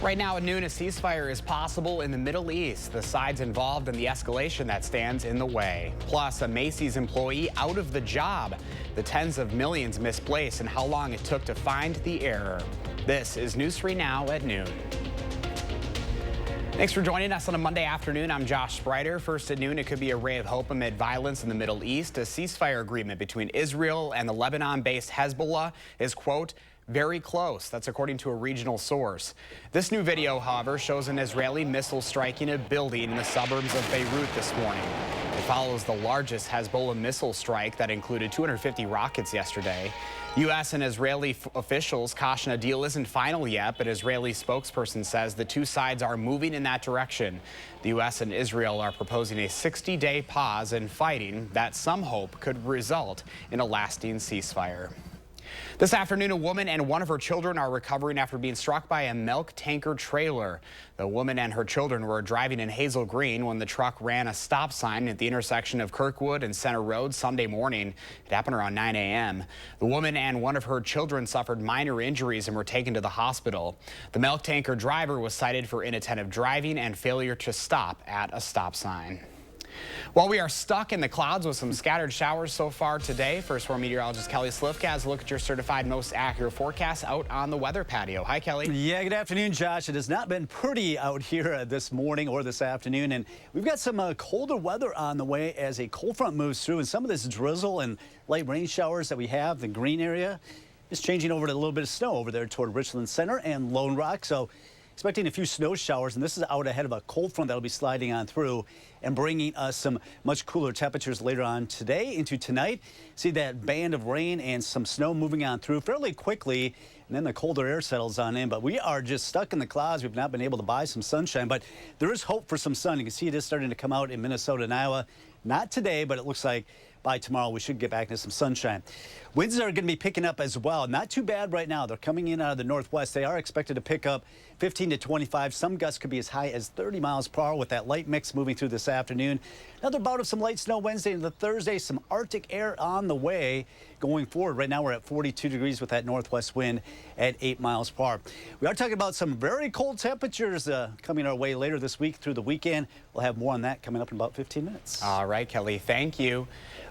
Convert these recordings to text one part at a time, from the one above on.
Right now at noon, a ceasefire is possible in the Middle East. The sides involved in the escalation that stands in the way. Plus, a Macy's employee out of the job. The tens of millions misplaced and how long it took to find the error. This is News 3 Now at noon. Thanks for joining us on a Monday afternoon. I'm Josh Sprider. First at noon, it could be a ray of hope amid violence in the Middle East. A ceasefire agreement between Israel and the Lebanon-based Hezbollah is, quote, very close. That's according to a regional source. This new video, however, shows an Israeli missile striking a building in the suburbs of Beirut this morning. It follows the largest Hezbollah missile strike that included 250 rockets yesterday. U.S. and Israeli officials caution a deal isn't final yet, but Israeli spokesperson says the two sides are moving in that direction. The U.S. and Israel are proposing a 60-day pause in fighting that some hope could result in a lasting ceasefire. This afternoon, a woman and one of her children are recovering after being struck by a milk tanker trailer. The woman and her children were driving in Hazel Green when the truck ran a stop sign at the intersection of Kirkwood and Center Road Sunday morning. It happened around 9 a.m. The woman and one of her children suffered minor injuries and were taken to the hospital. The milk tanker driver was cited for inattentive driving and failure to stop at a stop sign. Well, we are stuck in the clouds with some scattered showers so far today. First Warn meteorologist Kelly Slifka has a look at your certified most accurate forecast out on the weather patio. Hi, Kelly. Yeah, good afternoon, Josh. It has not been pretty out here this morning or this afternoon, and we've got some colder weather on the way as a cold front moves through, and some of this drizzle and light rain showers that we have, the green area, is changing over to a little bit of snow over there toward Richland Center and Lone Rock. So expecting a few snow showers, and this is out ahead of a cold front that'll be sliding on through and bringing us some much cooler temperatures later on today into tonight. See that band of rain and some snow moving on through fairly quickly, and then the colder air settles on in. But we are just stuck in the clouds. We've not been able to buy some sunshine, but there is hope for some sun. You can see it is starting to come out in Minnesota and Iowa. Not today, but it looks like by tomorrow we should get back into some sunshine. Winds are going to be picking up as well. Not too bad right now. They're coming in out of the northwest. They are expected to pick up 15 to 25. Some gusts could be as high as 30 miles per hour with that light mix moving through this afternoon. Another bout of some light snow Wednesday into Thursday. Some Arctic air on the way going forward. Right now we're at 42 degrees with that northwest wind at 8 miles per hour. We are talking about some very cold temperatures coming our way later this week through the weekend. We'll have more on that coming up in about 15 minutes. All right, Kelly, thank you.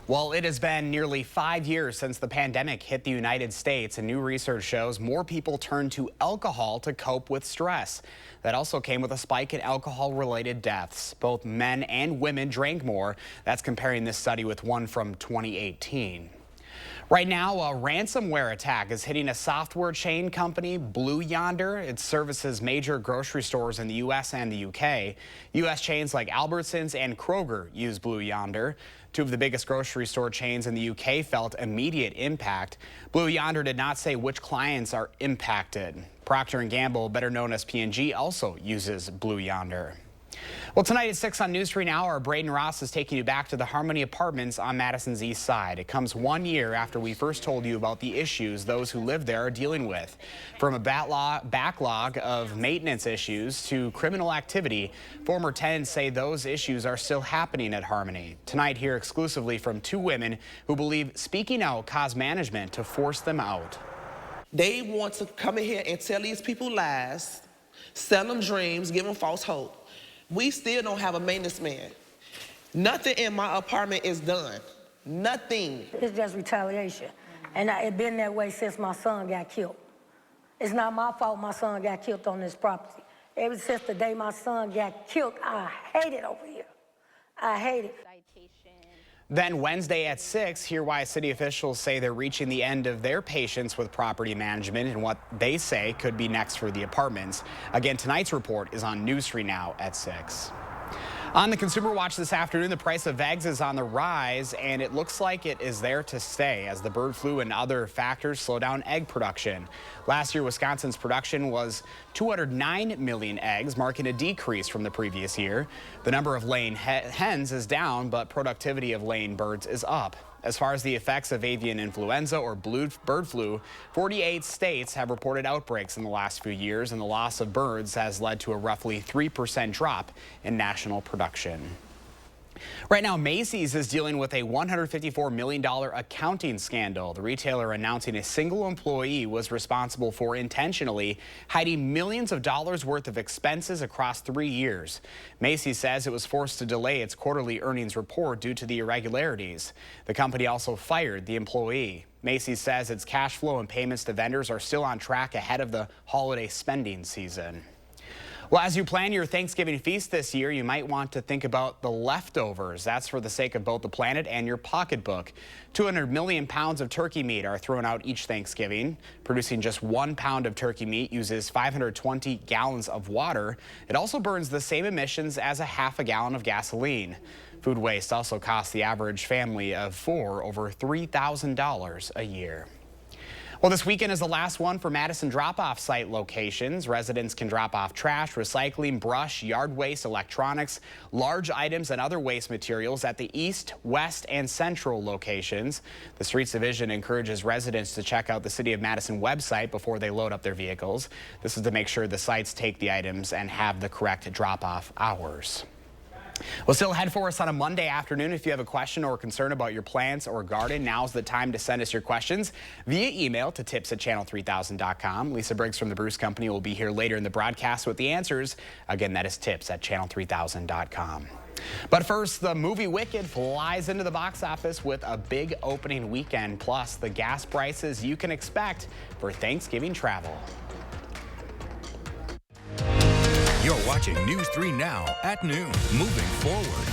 Well, it has been nearly 5 years since the pandemic hit the United States, and new research shows more people turn to alcohol to cope with stress. That also came with a spike in alcohol-related deaths. Both men and women drank more. That's comparing this study with one from 2018. Right now, a ransomware attack is hitting a software chain company, Blue Yonder. It services major grocery stores in the U.S. and the U.K. U.S. chains like Albertsons and Kroger use Blue Yonder. Two of the biggest grocery store chains in the U.K. felt immediate impact. Blue Yonder did not say which clients are impacted. Procter & Gamble, better known as P&G, also uses Blue Yonder. Well, tonight at 6 on News 3 Now, our Braden Ross is taking you back to the Harmony Apartments on Madison's east side. It comes 1 year after we first told you about the issues those who live there are dealing with. From a backlog of maintenance issues to criminal activity, former tenants say those issues are still happening at Harmony. Tonight, hear exclusively from two women who believe speaking out caused management to force them out. They want to come in here and tell these people lies, sell them dreams, give them false hope. We still don't have a maintenance man. Nothing in my apartment is done. Nothing. It's just retaliation. And it's been that way since my son got killed. It's not my fault my son got killed on this property. Ever since the day my son got killed, I hate it over here. I hate it. Then Wednesday at 6, hear why city officials say they're reaching the end of their patience with property management and what they say could be next for the apartments. Again, tonight's report is on News 3 Now at 6. On the Consumer Watch this afternoon, the price of eggs is on the rise, and it looks like it is there to stay as the bird flu and other factors slow down egg production. Last year, Wisconsin's production was 209 million eggs, marking a decrease from the previous year. The number of laying hens is down, but productivity of laying birds is up. As far as the effects of avian influenza or bird flu, 48 states have reported outbreaks in the last few years, and the loss of birds has led to a roughly 3% drop in national production. Right now, Macy's is dealing with a $154 million accounting scandal. The retailer announcing a single employee was responsible for intentionally hiding millions of dollars worth of expenses across 3 years. Macy's says it was forced to delay its quarterly earnings report due to the irregularities. The company also fired the employee. Macy's says its cash flow and payments to vendors are still on track ahead of the holiday spending season. Well, as you plan your Thanksgiving feast this year, you might want to think about the leftovers. That's for the sake of both the planet and your pocketbook. 200 million pounds of turkey meat are thrown out each Thanksgiving. Producing just 1 pound of turkey meat uses 520 gallons of water. It also burns the same emissions as a half a gallon of gasoline. Food waste also costs the average family of 4 over $3,000 a year. Well, this weekend is the last one for Madison drop-off site locations. Residents can drop off trash, recycling, brush, yard waste, electronics, large items, and other waste materials at the east, west, and central locations. The Streets Division encourages residents to check out the City of Madison website before they load up their vehicles. This is to make sure the sites take the items and have the correct drop-off hours. Well, still ahead for us on a Monday afternoon. If you have a question or concern about your plants or garden, now's the time to send us your questions via email to tips@channel3000.com. Lisa Briggs from the Bruce Company will be here later in the broadcast with the answers. Again, that is tips@channel3000.com. But first, the movie Wicked flies into the box office with a big opening weekend, plus the gas prices you can expect for Thanksgiving travel. You're watching News 3 Now at noon. Moving forward.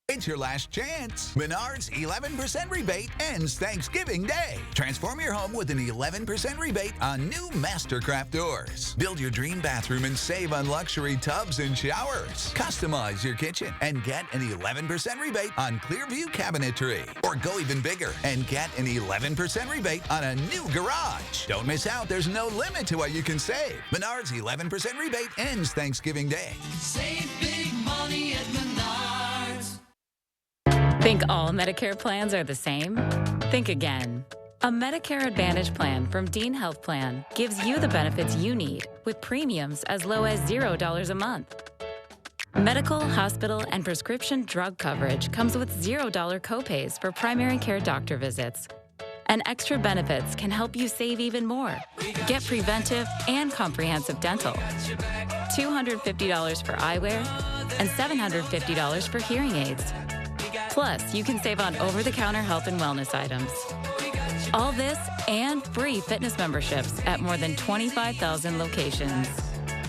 It's your last chance. Menards 11% rebate ends Thanksgiving Day. Transform your home with an 11% rebate on new Mastercraft doors. Build your dream bathroom and save on luxury tubs and showers. Customize your kitchen and get an 11% rebate on Clearview cabinetry. Or go even bigger and get an 11% rebate on a new garage. Don't miss out. There's no limit to what you can save. Menards 11% rebate ends Thanksgiving Day. Save big money at Menards. Think all Medicare plans are the same? Think again. A Medicare Advantage plan from Dean Health Plan gives you the benefits you need with premiums as low as $0 a month. Medical, hospital, and prescription drug coverage comes with $0 copays for primary care doctor visits. And extra benefits can help you save even more. Get preventive and comprehensive dental, $250 for eyewear, and $750 for hearing aids. Plus, you can save on over-the-counter health and wellness items. All this and free fitness memberships at more than 25,000 locations.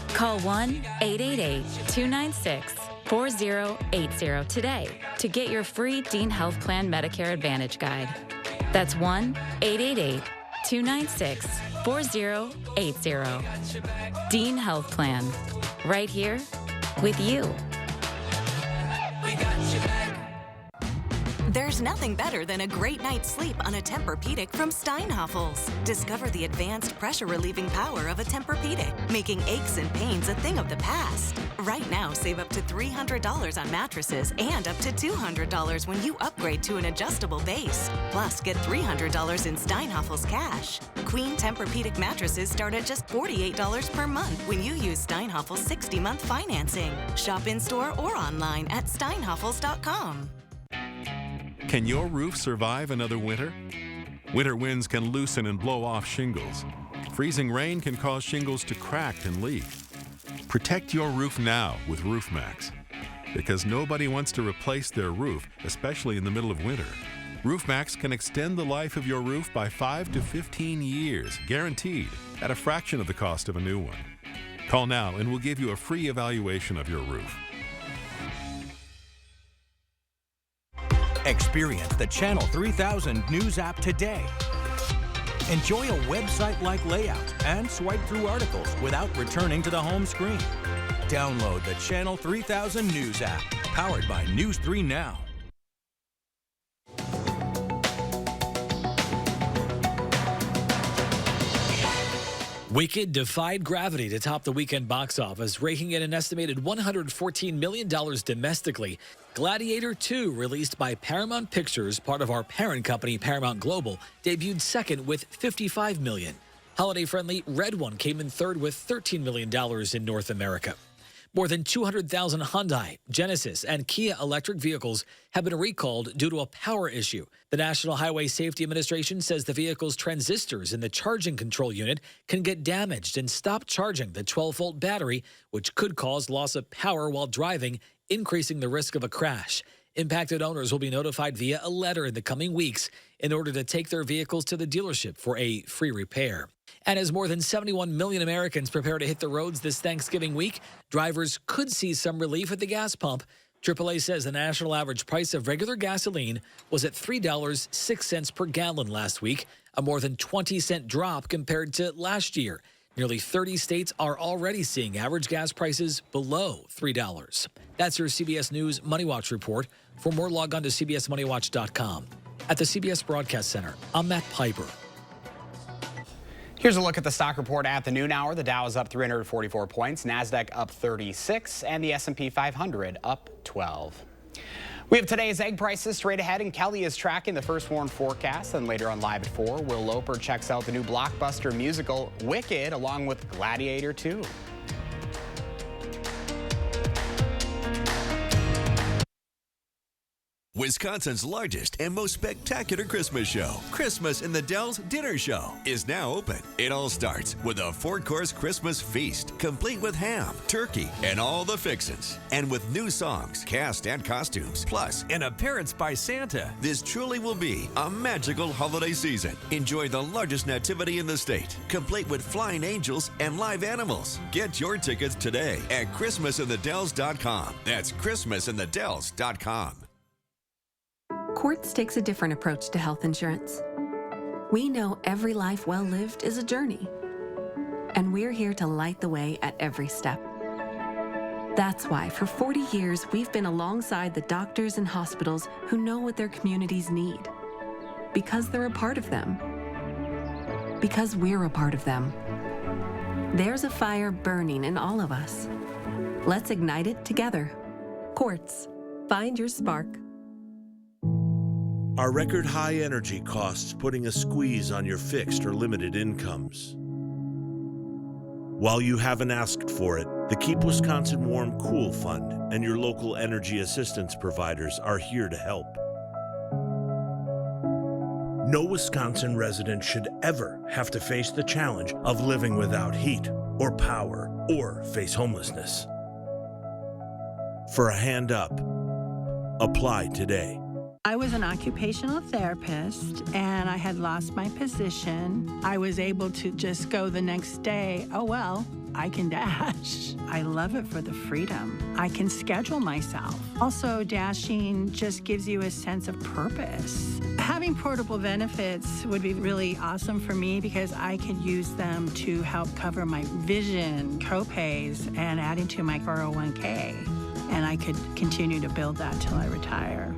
Call 1-888-296-4080 today to get your free Dean Health Plan Medicare Advantage Guide. That's 1-888-296-4080. Dean Health Plan, right here with you. There's nothing better than a great night's sleep on a Tempur-Pedic from Steinhafels. Discover the advanced pressure-relieving power of a Tempur-Pedic, making aches and pains a thing of the past. Right now, save up to $300 on mattresses and up to $200 when you upgrade to an adjustable base. Plus, get $300 in Steinhafels cash. Queen Tempur-Pedic mattresses start at just $48 per month when you use Steinhafels 60-month financing. Shop in-store or online at steinhafels.com. Can your roof survive another winter? Winter winds can loosen and blow off shingles. Freezing rain can cause shingles to crack and leak. Protect your roof now with RoofMax. Because nobody wants to replace their roof, especially in the middle of winter. RoofMax can extend the life of your roof by 5 to 15 years, guaranteed, at a fraction of the cost of a new one. Call now and we'll give you a free evaluation of your roof. Experience the Channel 3000 News app today. Enjoy a website-like layout and swipe through articles without returning to the home screen. Download the Channel 3000 News app, powered by News 3 Now. Wicked defied gravity to top the weekend box office, raking in an estimated $114 million domestically. Gladiator 2, released by Paramount Pictures, part of our parent company Paramount Global, debuted second with $55 million. Holiday-friendly red one came in third with $13 million in North America. More than 200,000 Hyundai, Genesis, and Kia electric vehicles have been recalled due to a power issue. The National Highway Safety Administration says the vehicle's transistors in the charging control unit can get damaged and stop charging the 12-volt battery, which could cause loss of power while driving, increasing the risk of a crash. Impacted owners will be notified via a letter in the coming weeks in order to take their vehicles to the dealership for a free repair. And as more than 71 million Americans prepare to hit the roads this Thanksgiving week, drivers could see some relief at the gas pump. AAA says the national average price of regular gasoline was at $3.06 per gallon last week, a more than 20-cent drop compared to last year. Nearly 30 states are already seeing average gas prices below $3. That's your CBS News Money Watch report. For more, log on to cbsmoneywatch.com. At the CBS Broadcast Center, I'm Matt Piper. Here's a look at the stock report at the noon hour. The Dow is up 344 points, NASDAQ up 36, and the S&P 500 up 12. We have today's egg prices straight ahead, and Kelly is tracking the first warn forecast. And later on Live at 4, Will Loper checks out the new blockbuster musical Wicked along with Gladiator 2. Wisconsin's largest and most spectacular Christmas show, Christmas in the Dells Dinner Show, is now open. It all starts with a 4-course Christmas feast, complete with ham, turkey, and all the fixins. And with new songs, cast and costumes, plus an appearance by Santa. This truly will be a magical holiday season. Enjoy the largest nativity in the state, complete with flying angels and live animals. Get your tickets today at ChristmasInTheDells.com. That's ChristmasInTheDells.com. Quartz takes a different approach to health insurance. We know every life well lived is a journey, and we're here to light the way at every step. That's why for 40 years, we've been alongside the doctors and hospitals who know what their communities need. Because they're a part of them. Because we're a part of them. There's a fire burning in all of us. Let's ignite it together. Quartz. Find your spark. Are record high energy costs putting a squeeze on your fixed or limited incomes? While you haven't asked for it, the Keep Wisconsin Warm Cool Fund and your local energy assistance providers are here to help. No Wisconsin resident should ever have to face the challenge of living without heat or power or face homelessness. For a hand up, apply today. I was an occupational therapist and I had lost my position. I was able to just go the next day, oh well, I can dash. I love it for the freedom. I can schedule myself. Also, dashing just gives you a sense of purpose. Having portable benefits would be really awesome for me because I could use them to help cover my vision, co-pays, and add into my 401k. And I could continue to build that till I retire.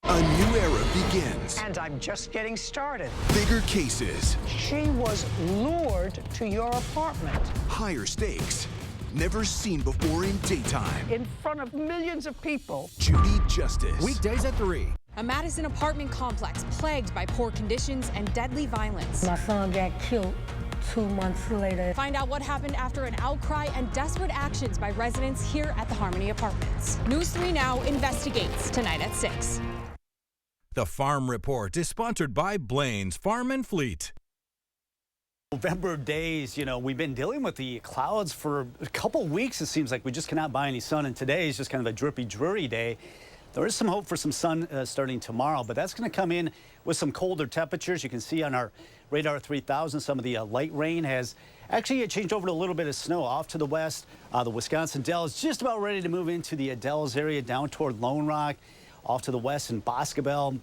A new era begins. And I'm just getting started. Bigger cases. She was lured to your apartment. Higher stakes. Never seen before in daytime. In front of millions of people. Judy Justice. Weekdays at 3. A Madison apartment complex plagued by poor conditions and deadly violence. My son got killed 2 months later. Find out what happened after an outcry and desperate actions by residents here at the Harmony Apartments. News 3 Now investigates tonight at 6. The Farm Report is sponsored by Blaine's Farm and Fleet. November days, you know, we've been dealing with the clouds for a couple weeks. It seems like we just cannot buy any sun, and today is just kind of a drippy, dreary day. There is some hope for some sun starting tomorrow, but that's going to come in with some colder temperatures. You can see on our radar 3000, some of the light rain has actually changed over to a little bit of snow off to the west. The Wisconsin Dells just about ready to move into the Dells area down toward Lone Rock. Off to the west in Boscobel,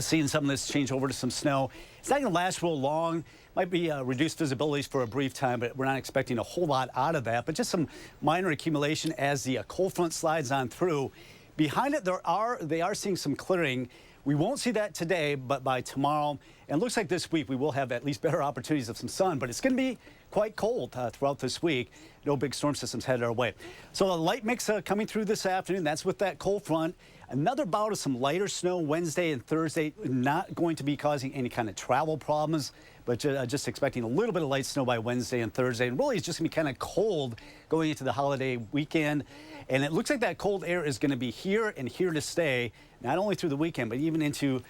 seeing some of this change over to some snow. It's not going to last real long. Might be reduced visibilities for a brief time, but we're not expecting a whole lot out of that. But just some minor accumulation as the cold front slides on through. Behind it, they are seeing some clearing We won't see that today, but by tomorrow, and it looks like this week we will have at least better opportunities of some sun, but it's going to be quite cold throughout this week. No big storm systems headed our way. So a light mix coming through this afternoon. That's with that cold front. Another bout of some lighter snow Wednesday and Thursday, not going to be causing any kind of travel problems, but just expecting a little bit of light snow by Wednesday and Thursday. And really, it's just going to be kind of cold going into the holiday weekend. And it looks like that cold air is going to be here and here to stay, not only through the weekend, but even into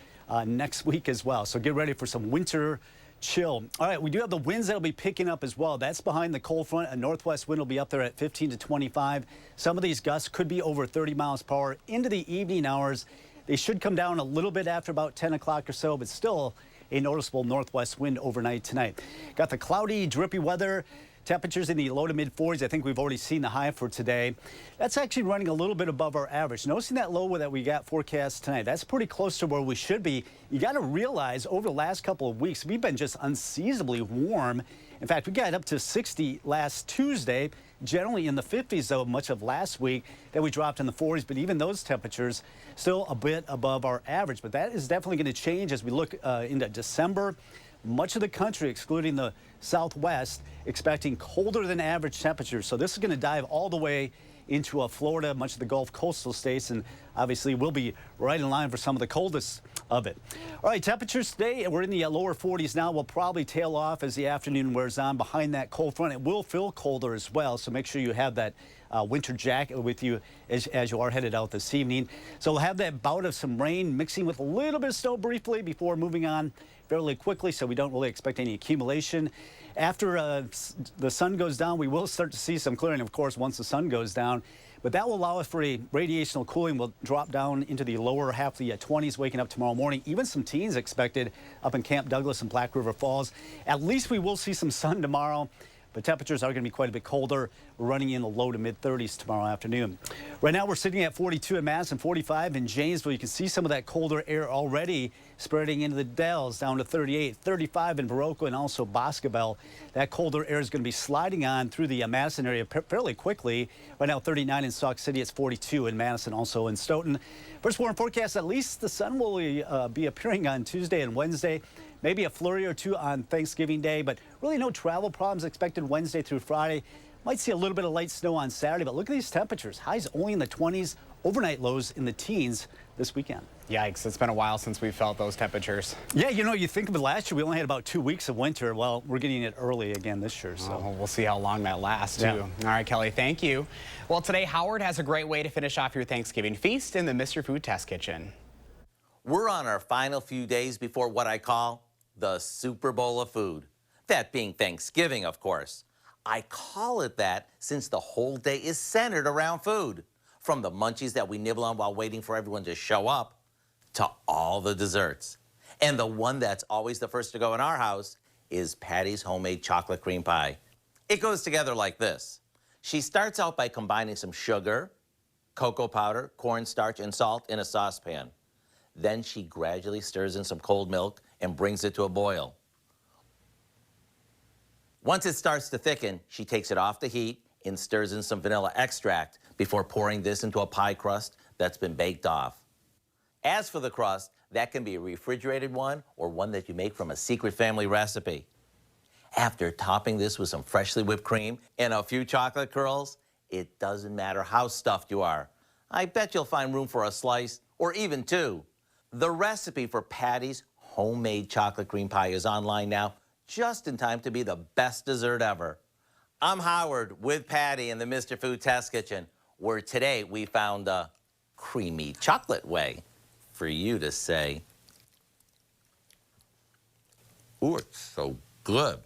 next week as well. So get ready for some winter chill. All right, we do have the winds that'll be picking up as well. That's behind the cold front. A northwest wind will be up there at 15 to 25. Some of these gusts could be over 30 miles per hour into the evening hours. They should come down a little bit after about 10 o'clock or so, but still a noticeable northwest wind overnight tonight. Got the cloudy, drippy weather. Temperatures in the low to mid 40s. I think we've already seen the high for today. That's actually running a little bit above our average. Noticing that low that we got forecast tonight, that's pretty close to where we should be. You got to realize over the last couple of weeks, we've been just unseasonably warm. In fact, we got up to 60 last Tuesday, generally in the 50s, though, much of last week. Then we dropped in the 40s, but even those temperatures still a bit above our average. But that is definitely going to change as we look into December. Much of the country, excluding the Southwest, expecting colder than average temperatures. So this is going to dive all the way into Florida, much of the Gulf coastal states, and obviously we'll be right in line for some of the coldest of it. All right, temperatures today, we're in the lower 40s now. We'll probably tail off as the afternoon wears on behind that cold front. It will feel colder as well, so make sure you have that winter jacket with you as you are headed out this evening. So we'll have that bout of some rain mixing with a little bit of snow briefly before moving on fairly quickly, so we don't really expect any accumulation. After the sun goes down, we will start to see some clearing, of course, once the sun goes down. But that will allow us for a radiational cooling. We'll drop down into the lower half of the 20s waking up tomorrow morning. Even some teens expected up in Camp Douglas and Black River Falls. At least we will see some sun tomorrow. But temperatures are going to be quite a bit colder. We're running in the low to mid 30s tomorrow afternoon. Right now we're sitting at 42 in Madison, 45 in Janesville. You can see some of that colder air already spreading into the Dells, down to 38, 35 in Baroque and also Boscobel. That colder air is going to be sliding on through the Madison area fairly quickly. Right now 39 in Sauk City. It's 42 in Madison, also in Stoughton. First warm forecast, at least the sun will be appearing on Tuesday and Wednesday. Maybe a flurry or two on Thanksgiving Day, but really no travel problems expected Wednesday through Friday. Might see a little bit of light snow on Saturday, but look at these temperatures. Highs only in the 20s, overnight lows in the teens this weekend. Yikes, it's been a while since we felt those temperatures. Yeah, you know, you think of it last year, we only had about 2 weeks of winter. Well, we're getting it early again this year. So we'll see how long that lasts, too. Yeah. All right, Kelly, thank you. Well, today, Howard has a great way to finish off your Thanksgiving feast in the Mr. Food Test Kitchen. We're on our final few days before what I call the Super Bowl of food. That being Thanksgiving, of course. I call it that since the whole day is centered around food. From the munchies that we nibble on while waiting for everyone to show up, to all the desserts. And the one that's always the first to go in our house is Patty's homemade chocolate cream pie. It goes together like this. She starts out by combining some sugar, cocoa powder, cornstarch, and salt in a saucepan. Then she gradually stirs in some cold milk and brings it to a boil. Once it starts to thicken, she takes it off the heat and stirs in some vanilla extract before pouring this into a pie crust that's been baked off. As for the crust, that can be a refrigerated one or one that you make from a secret family recipe. After topping this with some freshly whipped cream and a few chocolate curls, it doesn't matter how stuffed you are. I bet you'll find room for a slice or even two. The recipe for Patty's homemade chocolate cream pie is online now, just in time to be the best dessert ever. I'm Howard with Patty in the Mr. Food Test Kitchen, where today we found a creamy chocolate way for you to say, ooh, it's so good.